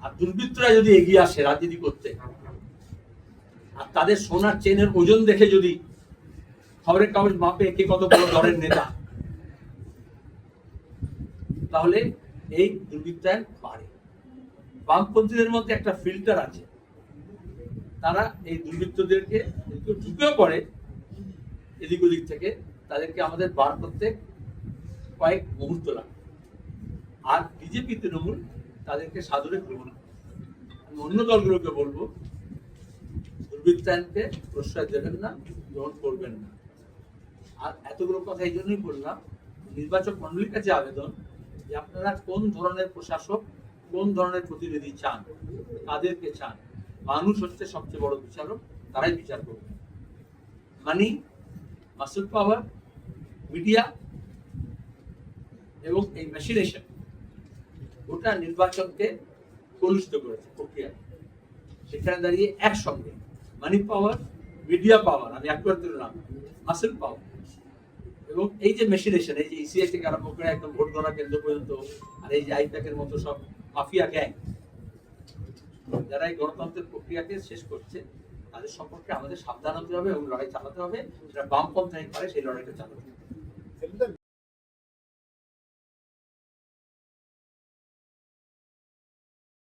আর দুর্বৃত্তরা যদি এগিয়ে আসে রাজনীতি করতে, আর তাদের সোনার চেনের ওজন দেখে যদি খবরের কাগজ মাপে কে কত বড় দলের নেতা, তাহলে এই দুর্বৃত্তায়ন বাড়ে। বামপন্থীদের মধ্যে একটা ফিল্টার আছে, তারা এই দুর্বৃত্তদেরকে ঢুকেও পড়ে এদিক ওদিক থেকে, তাদেরকে আমাদের বার করতে কয়েক মুহূর্ত লাগে। আর বিজেপি তৃণমূল তাদেরকে সাদরে গ্রহণ করে। আমি অন্য দলগুলোকে বলবো, দুর্বৃত্তায়নকে প্রশ্রয় দেবেন না, গ্রহণ করবেন না। আর এতগুলো কথা এই জন্যই বললাম, নির্বাচক মন্ডলীর কাছে আবেদন যে আপনারা কোন ধরনের প্রশাসক, কোন ধরনের প্রতিনিধি চান, তাদেরকে চান। মানুষ হচ্ছে সবচেয়ে বড় বিচারক, তারাই বিচার করবে। মানি, মাসল পাওয়ার, মিডিয়া এবং এই মেশিনেশন গোটা নির্বাচনকে কলুষিত করেছে প্রক্রিয়া। সেখানে দাঁড়িয়ে একসঙ্গে মানি পাওয়ার, মিডিয়া পাওয়ার, আমি একবার দিলাম মাসল পাওয়ার, এবং এই যে মেশিনেশন, এই যে ইসিআই থেকে আরম্ভ করে একদম ভোট গণনা কেন্দ্র পর্যন্ত, আর এই যে আইপ্যাকের মতো সব মাফিয়া গ্যাং, যারা এই গণতন্ত্রের প্রক্রিয়াকে শেষ করছে, তাদের সম্পর্কে আমাদের সাবধান হতে হবে এবং লড়াই চালাতে হবে। যারা বামপন্থায় পারে সেই লড়াইটা চালাতে হবে।